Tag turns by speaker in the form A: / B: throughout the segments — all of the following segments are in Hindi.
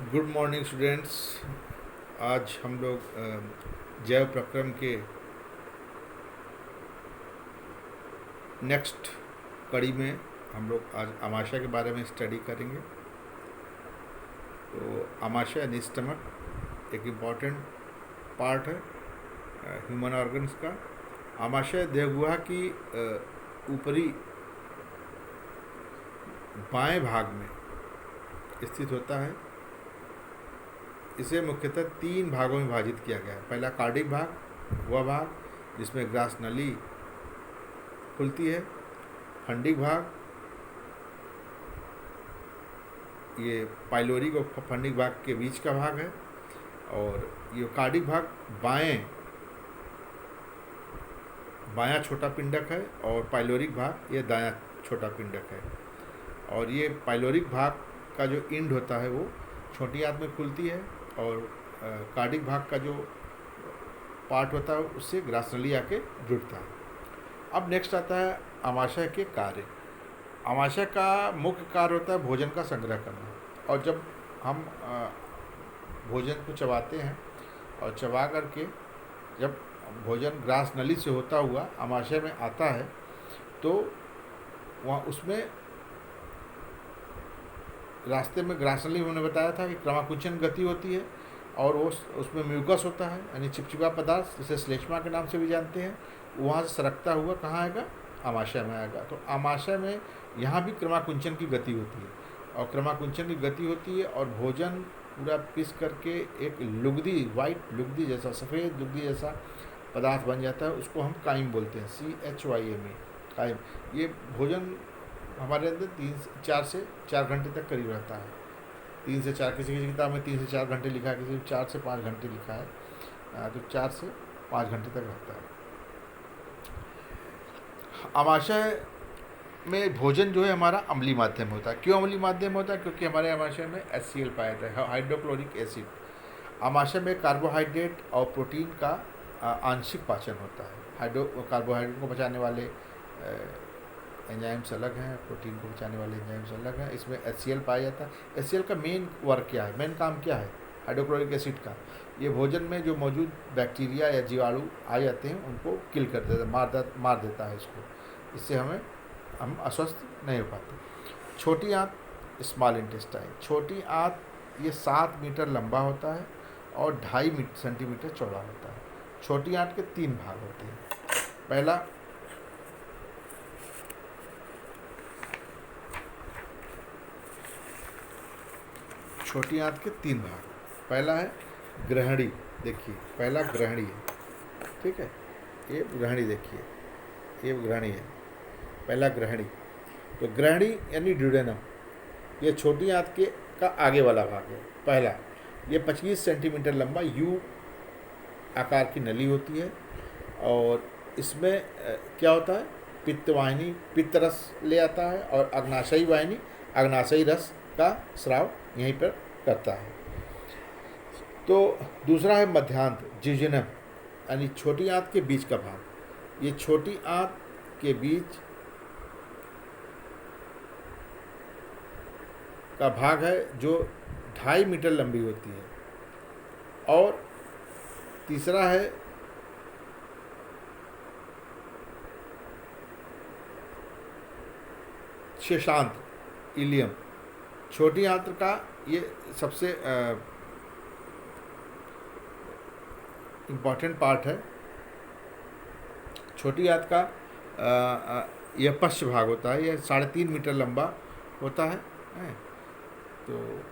A: Good morning students. आज हम लोग जैव प्रक्रम के नेक्स्ट कड़ी में हम लोग आज आमाशय के बारे में स्टडी करेंगे। तो आमाशय यानी स्टमक एक इम्पॉर्टेंट पार्ट है ह्यूमन ऑर्गन्स का। आमाशय देहगुहा की ऊपरी बाएं भाग में स्थित होता है। इसे मुख्यतः 3 भागों में विभाजित किया गया है। पहला कार्डिक भाग, वह भाग जिसमें ग्रास नली खुलती है। फंडिक भाग, ये पाइलोरिक और फंडिक भाग के बीच का भाग है। और ये कार्डिक भाग बायां छोटा पिंडक है और पाइलोरिक भाग ये दायां छोटा पिंडक है। और ये पाइलोरिक भाग का जो इंड होता है वो छोटी आंत में खुलती है और कार्डिक भाग का जो पार्ट होता है उससे ग्रास नली आके जुड़ता है। अब नेक्स्ट आता है आमाशय के कार्य। आमाशय का मुख्य कार्य होता है भोजन का संग्रह करना। और जब हम भोजन को चबाते हैं और चबा करके जब भोजन ग्रास नली से होता हुआ आमाशय में आता है तो वहाँ उसमें रास्ते में ग्रास नली उन्होंने बताया था कि क्रमाकुंचन गति होती है और वो उसमें म्यूकस होता है यानी चिपचिपा पदार्थ जिसे श्लेष्मा के नाम से भी जानते हैं। वहाँ से सरकता हुआ कहाँ आएगा? आमाशय में आएगा। तो आमाशय में यहाँ भी क्रमाकुंचन की गति होती है और क्रमाकुंचन की गति होती है और भोजन पूरा पीस करके एक लुगदी, वाइट लुगदी जैसा, सफ़ेद लुगदी जैसा पदार्थ बन जाता है। उसको हम काइम बोलते हैं, CHYME, काइम। ये भोजन हमारे अंदर 4 से 4 घंटे तक करीब रहता है। 3 से 4, किसी किताब में 3 से 4 घंटे लिखा है, किसी में 4 से 5 घंटे लिखा है। तो 4 से 5 घंटे तक रहता है। आमाशय में भोजन जो है हमारा अम्लीय माध्यम होता है। क्यों अम्लीय माध्यम होता है? क्योंकि हमारे आमाशय में HCl पाया जाता है, हाइड्रोक्लोरिक एसिड। आमाशय में कार्बोहाइड्रेट और प्रोटीन का आंशिक पाचन होता है। कार्बोहाइड्रेट को पचाने वाले एंजाइम्स अलग हैं, प्रोटीन को पचाने वाले एंजाइम्स अलग हैं। इसमें HCl पाया जाता है। HCl का मेन वर्क क्या है, मेन काम क्या है? हाइड्रोक्लोरिक एसिड का। ये भोजन में जो मौजूद बैक्टीरिया या जीवाणु आ जाते हैं उनको किल कर देता है, मार देता है इसको। इससे हम अस्वस्थ नहीं हो पाते। छोटी आंत, स्मॉल इंटेस्टाइन। छोटी आंत ये 7 मीटर लंबा होता है और 2.5 सेंटीमीटर चौड़ा होता है। छोटी आंत के 3 भाग होते हैं। पहला छोटी आंत के 3 भाग। पहला है ग्रहणी। देखिए पहला ग्रहणी है, ठीक है। ये ग्रहणी, देखिए ये ग्रहणी है, पहला ग्रहणी। तो ग्रहणी यानी ड्यूडेनम, ये छोटी आंत के का आगे वाला भाग है। पहला ये 25 सेंटीमीटर लंबा यू आकार की नली होती है और इसमें क्या होता है? पित्तवाहिनी पित्त रस ले आता है और अग्नाशयी वाहिनी अग्नाशयी रस का स्राव यहीं पर करता है। तो दूसरा है मध्यांत, जिजिनम, यानी छोटी आंत के बीच का भाग। ये छोटी आंत के बीच का भाग है जो 2.5 मीटर लंबी होती है। और तीसरा है शेषांत, इलियम। छोटी आंत का ये सबसे इम्पॉर्टेंट पार्ट है। छोटी आंत का यह पश्च भाग होता है, यह 3.5 मीटर लंबा होता है। तो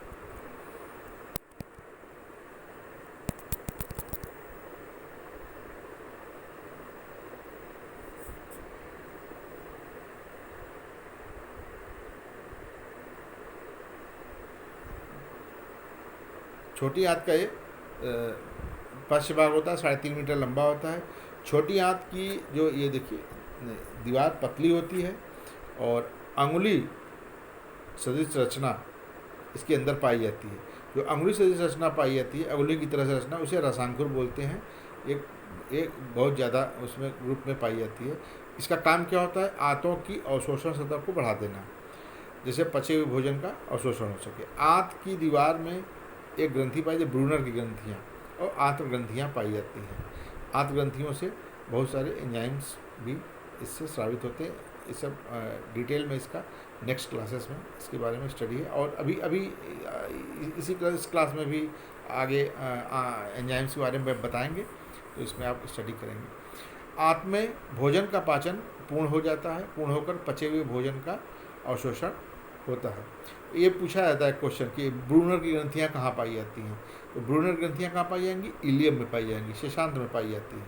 A: छोटी आंत का ये पश्च भाग होता है, 3.5 मीटर लंबा होता है। छोटी आंत की जो ये देखिए दीवार पतली होती है और अंगुली सदृश रचना इसके अंदर पाई जाती है। जो अंगुली सदृश रचना पाई जाती है, अंगुली की तरह से रचना, उसे रसांकुर बोलते हैं। एक बहुत ज़्यादा उसमें ग्रुप में पाई जाती है। इसका काम क्या होता है? आंतों की अवशोषण सतह को बढ़ा देना, जिससे पचे हुए भोजन का अवशोषण हो सके। आंत की दीवार में एक ग्रंथि पाई जाती है ब्रूनर की ग्रंथियाँ, और आंत्रग्रंथियाँ पाई जाती हैं। आंत्रग्रंथियों से बहुत सारे एंजाइम्स भी इससे स्रावित होते हैं। इस सब डिटेल में इसका नेक्स्ट क्लासेस में इसके बारे में स्टडी है, और अभी अभी इसी क्लास में भी आगे एंजाइम्स के बारे में बताएंगे, तो इसमें आप स्टडी करेंगे। आंत में भोजन का पाचन पूर्ण हो जाता है, पूर्ण होकर पचे हुए भोजन का अवशोषण होता है। ये पूछा जाता है क्वेश्चन कि ब्रूनर की ग्रंथियाँ कहाँ पाई जाती हैं, तो ब्रूनर ग्रंथियाँ कहाँ पाई जाएंगी, इलियम में पाई जाएंगी, शेषांत में पाई जाती है।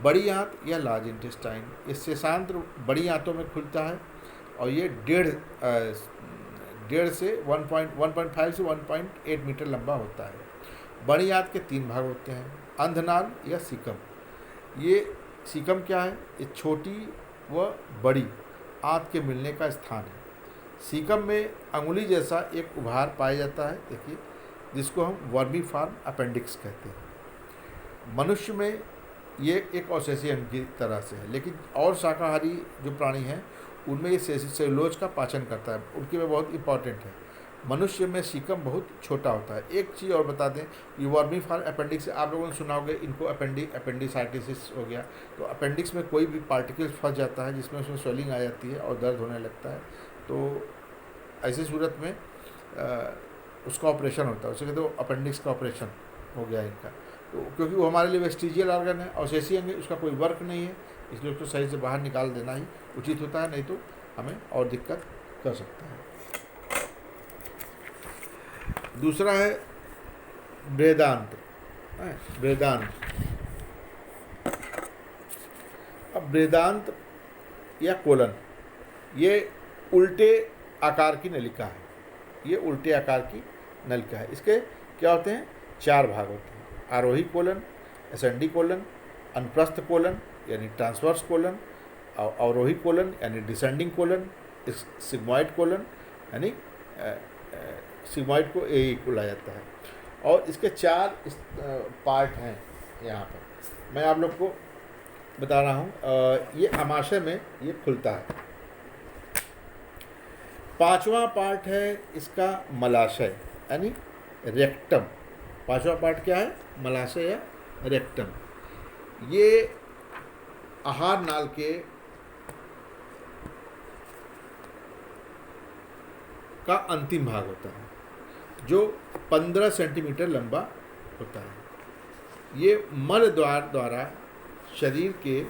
A: बड़ी आंत या लार्ज इंटेस्टाइन, ये शेषांत बड़ी आंतों में खुलता है, और ये डेढ़ से 1.5 से 1.8 मीटर लंबा होता है। बड़ी आंत के 3 भाग होते हैं, अंधनाल या सीकम। ये सीकम क्या है, ये छोटी व बड़ी आंत के मिलने का स्थान है। सीकम में अंगुली जैसा एक उभार पाया जाता है, देखिए, जिसको हम वर्मीफॉर्म अपेंडिक्स कहते हैं। मनुष्य में ये एक औशेषी अंग की तरह से है, लेकिन और शाकाहारी जो प्राणी हैं उनमें ये सेलुलोज का पाचन करता है, उनके में बहुत इंपॉर्टेंट है। मनुष्य में सीकम बहुत छोटा होता है। एक चीज़ और बता दें, ये वर्मीफॉर्म अपेंडिक्स आप लोगों ने सुना होगा, इनको अपेंडिसाइटिस हो गया, तो अपेंडिक्स में कोई भी पार्टिकल फंस जाता है जिसमें उसमें स्वेलिंग आ जाती है और दर्द होने लगता है, तो ऐसी सूरत में उसका ऑपरेशन होता है, उसे कहते हैं अपेंडिक्स का ऑपरेशन हो गया इनका। तो क्योंकि वो हमारे लिए वेस्टिजियल ऑर्गन है, अवशेषी अंग है, उसका कोई वर्क नहीं है, इसलिए उसको सही से बाहर निकाल देना ही उचित होता है, नहीं तो हमें और दिक्कत कर सकता है। दूसरा है बृहदांत्र। बृहदांत्र, अब बृहदांत्र या कोलन, ये उल्टे आकार की नलिका है। ये उल्टे आकार की नलिका है। इसके क्या होते हैं, 4 भाग होते हैं, आरोही कोलन, एसेंडी कोलन, अनुप्रस्थ कोलन यानी ट्रांसवर्स कोलन, अवरोही कोलन यानी डिसेंडिंग कोलन, सिग्मॉइड कोलन यानी सिग्मॉइड को ए बोला जाता है। और इसके 4 पार्ट हैं यहाँ पर, मैं आप लोग को बता रहा हूँ। ये आमाशय में ये खुलता है। 5वां पार्ट है इसका मलाशय यानी रेक्टम। 5वां पार्ट क्या है, मलाशय या रेक्टम। ये आहार नाल के का अंतिम भाग होता है, जो 15 सेंटीमीटर लंबा होता है। ये मल द्वार द्वारा शरीर के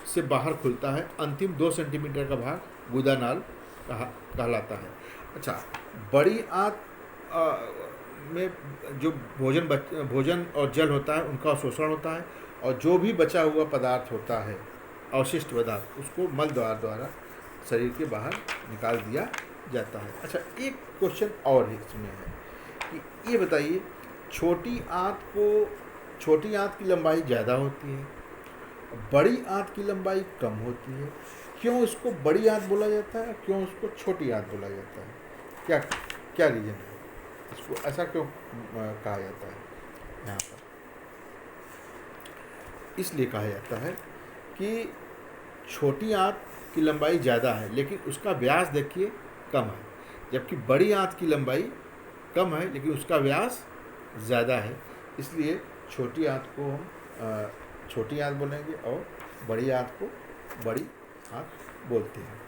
A: से बाहर खुलता है। अंतिम 2 सेंटीमीटर का भाग गुदानाल कहलाता है। अच्छा, बड़ी आंत में जो भोजन और जल होता है उनका शोषण होता है, और जो भी बचा हुआ पदार्थ होता है, अवशिष्ट पदार्थ, उसको मल द्वारा शरीर के बाहर निकाल दिया जाता है। अच्छा, एक क्वेश्चन और इसमें है कि ये बताइए, छोटी आंत की लंबाई ज़्यादा होती है, बड़ी आंत की लंबाई कम होती है। क्यों इसको बड़ी आंत बोला जाता है, क्यों उसको छोटी आंत बोला जाता है, क्या रीज़न है, इसको ऐसा क्यों कहा जाता है यहाँ पर? इसलिए कहा जाता है कि छोटी आंत की लंबाई ज़्यादा है, लेकिन उसका व्यास देखिए कम है, जबकि बड़ी आंत की लंबाई कम है लेकिन उसका व्यास ज़्यादा है। इसलिए छोटी आंत को हम छोटी आंत बोलेंगे और बड़ी आंत को बड़ी आंत बोलते हैं।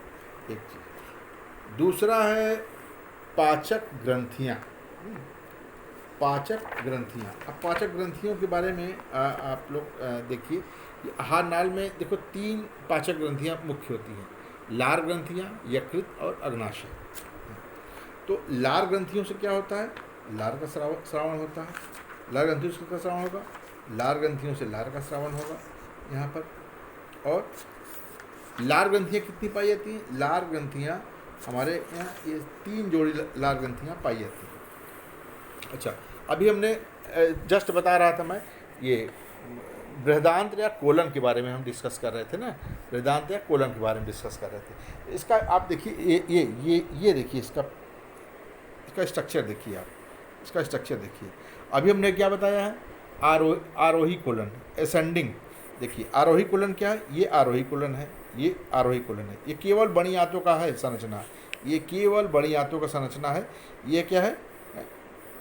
A: एक चीज़। दूसरा है पाचक ग्रंथियाँ। पाचक ग्रंथियाँ, अब पाचक ग्रंथियों के बारे में आप लोग देखिए, आहार नाल में देखो 3 पाचक ग्रंथियाँ मुख्य होती हैं, लार ग्रंथियाँ, यकृत और अग्नाशय। तो लार ग्रंथियों से क्या होता है, लार का श्रावण होता है। लार ग्रंथियों से क्या श्रावण होगा, लार ग्रंथियों से लार का श्रावण होगा यहाँ पर। और लार ग्रंथियाँ कितनी पाई जाती हैं, लार ग्रंथियाँ हमारे यहाँ ये 3 जोड़ी लार ग्रंथियाँ पाई जाती हैं। अच्छा, अभी हमने जस्ट बता रहा था मैं, ये बृहदांत्र या कोलन के बारे में हम डिस्कस कर रहे थे ना, बृहदांत्र या कोलन के बारे में डिस्कस कर रहे थे। इसका आप देखिए, ये देखिए, इसका स्ट्रक्चर देखिए, आप इसका स्ट्रक्चर देखिए। अभी हमने क्या बताया है, आरोही कोलन, एसेंडिंग। देखिए आरोही कोलन क्या है, ये आरोही कोलन है, ये आरोही कोलन है। ये केवल बड़ी आंतों का है संरचना, ये केवल बड़ी आंतों का संरचना है। ये क्या है,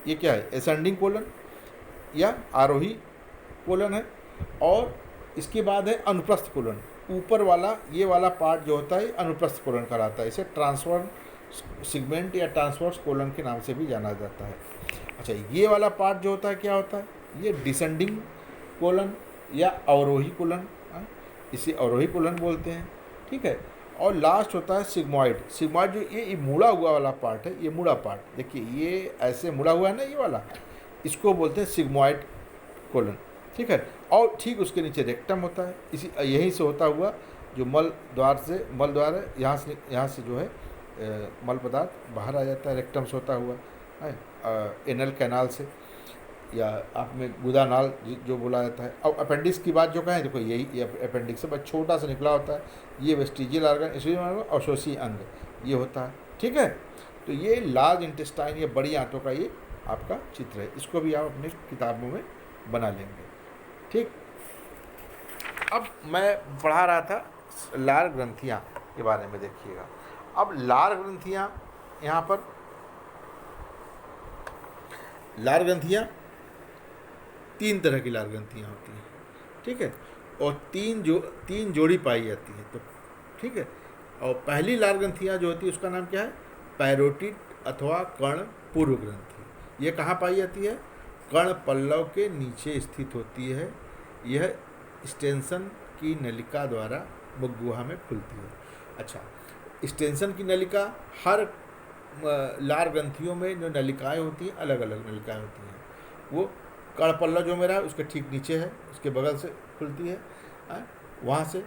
A: ये क्या है, एसेंडिंग कोलन या आरोही कोलन है। और इसके बाद है अनुप्रस्थ कोलन, ऊपर वाला ये वाला पार्ट जो होता है अनुप्रस्थ कोलन कहलाता है। इसे ट्रांसवर्स सिगमेंट या ट्रांसवर्स कोलन के नाम से भी जाना जाता है। अच्छा, ये वाला पार्ट जो होता है क्या होता है, ये डिसेंडिंग कोलन या अवरोही कोलन, इसे अवरोही कोलन बोलते हैं, ठीक है। और लास्ट होता है सिग्मॉइड। सिग्मॉइड जो ये मुड़ा हुआ वाला पार्ट है, ये मुड़ा पार्ट देखिए, ये ऐसे मुड़ा हुआ है ना, ये वाला, इसको बोलते हैं सिग्मॉइड कोलन, ठीक है। और ठीक उसके नीचे रेक्टम होता है, इसी यहीं से होता हुआ जो मल द्वार है, यहाँ से जो है मल पदार्थ बाहर आ जाता है, रेक्टम से होता हुआ है, एनल कैनाल से, या आप में गुदा नाल जो बोला जाता है। अब अपेंडिक्स की बात जो कहें, देखो यही अपेंडिक्स है, बस छोटा सा निकला होता है, ये वेस्टिजियल ऑर्गन, इसलिए अवशोषी अंग ये होता है, ठीक है। तो ये लार्ज इंटेस्टाइन, ये बड़ी आंतों का ये आपका चित्र है, इसको भी आप अपनी किताबों में बना लेंगे, ठीक। अब मैं पढ़ा रहा था लार ग्रंथियाँ के बारे में, देखिएगा। अब लार ग्रंथियाँ, यहाँ पर लार ग्रंथियाँ 3 तरह की लार ग्रंथियाँ होती हैं, ठीक है। और तीन जोड़ी पाई जाती है, तो ठीक है। और पहली लार ग्रंथियाँ जो होती है उसका नाम क्या है, पैरोटिड अथवा कर्ण पूर्व ग्रंथि। ये कहाँ पाई जाती है, कर्ण पल्लव के नीचे स्थित होती है। यह स्टेंसन की नलिका द्वारा मुख गुहा में खुलती है। अच्छा, स्टेंसन की नलिका, हर लार ग्रंथियों में जो नलिकाएं होती हैं अलग अलग नलिकाएं होती हैं। वो कर्ण पल्लव जो मेरा है उसके ठीक नीचे है, उसके बगल से खुलती है, वहाँ से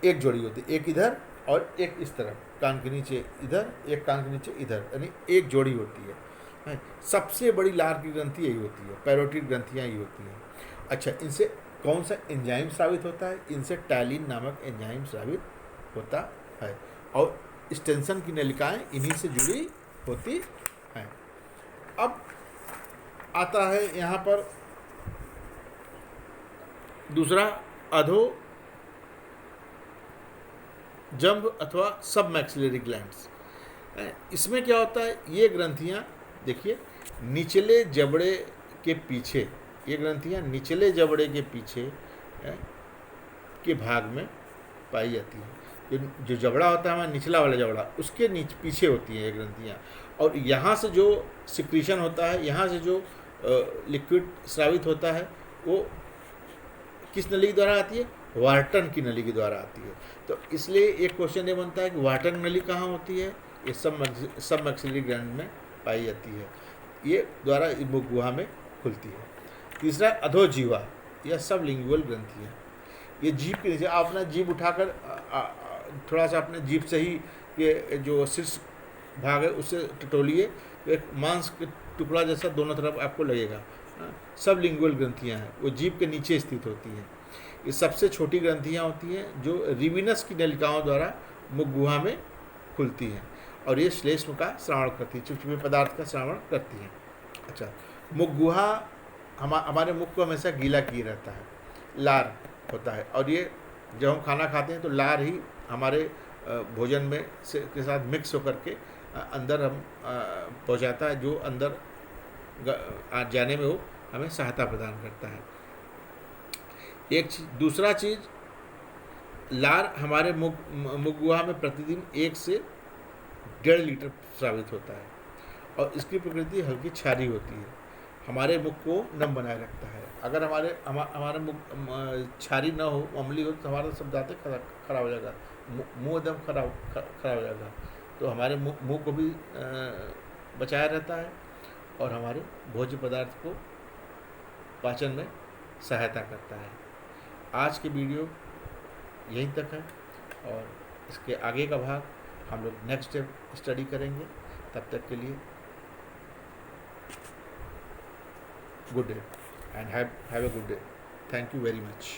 A: एक जोड़ी होती है, एक इधर और एक इस तरफ, कान के नीचे इधर, एक कान के नीचे इधर, यानी एक जोड़ी होती है। सबसे बड़ी लार की ग्रंथि यही होती है, पैरोटिड ग्रंथियाँ ही होती हैं। अच्छा, इनसे कौन सा एंजाइम स्रावित होता है, इनसे टैलिन नामक एंजाइम स्रावित होता है। और स्टेंसन की नलिकाएं इन्हीं से जुड़ी होती हैं। अब आता है यहाँ पर दूसरा, अधो जंभ अथवा सब मैक्सिलरी ग्लैंड्स। इसमें क्या होता है, ये ग्रंथियाँ देखिए निचले जबड़े के पीछे, ये ग्रंथियाँ निचले जबड़े के पीछे के भाग में पाई जाती हैं। जो जबड़ा होता है हमारा निचला वाला जबड़ा, उसके पीछे होती हैं ये ग्रंथियाँ। और यहाँ से जो सिक्रीशन होता है, यहाँ से जो लिक्विड स्रावित होता है, वो किस नली के द्वारा आती है, वार्टन की नली के द्वारा आती है। तो इसलिए एक क्वेश्चन ये बनता है कि वार्टन नली कहाँ होती है, ये सब मैक्सिलरी ग्लैंड में पाई जाती है, ये द्वारा मुख गुहा में खुलती है। तीसरा, अधोजीवा या सब लिंगुअल ग्रंथि है। ये जीभ के नीचे, आप अपना जीभ उठाकर थोड़ा सा अपने जीभ से ही ये जो शीर्ष भाग है उससे टटोलिए, एक मांस के टुकड़ा जैसा दोनों तरफ आपको लगेगा। सब लिंगुअल ग्रंथियाँ हैं, वो जीभ के नीचे स्थित होती हैं। ये सबसे छोटी ग्रंथियाँ होती हैं जो रिविनस की नलिकाओं द्वारा मुख गुहा में खुलती हैं, और ये श्लेष्म का श्रावण करती है, चिपचिपे पदार्थ का श्रावण करती हैं। अच्छा, मुख गुहा हमारे मुख को हमेशा गीला किए रहता है, लार होता है, और ये जब हम खाना खाते हैं तो लार ही हमारे भोजन में के साथ मिक्स होकर के अंदर हम पहुंचाता है, जो अंदर जाने में वो हमें सहायता प्रदान करता है। एक चीज, दूसरा चीज़, लार हमारे मुख गुहा में प्रतिदिन 1 से 1.5 लीटर स्रावित होता है, और इसकी प्रकृति हल्की छारी होती है, हमारे मुख को नम बनाए रखता है। अगर हमारे मुख छारी ना हो, अम्ली हो, तो हमारा सब दांतें खराब हो जाएगा, मुंह एकदम खराब हो जाएगा। तो हमारे मुंह को भी बचाया रहता है, और हमारे भोज्य पदार्थ को पाचन में सहायता करता है। आज की वीडियो यहीं तक है, और इसके आगे का भाग हम लोग नेक्स्ट स्टेप स्टडी करेंगे। तब तक के लिए good day and have a good day. Thank you very much.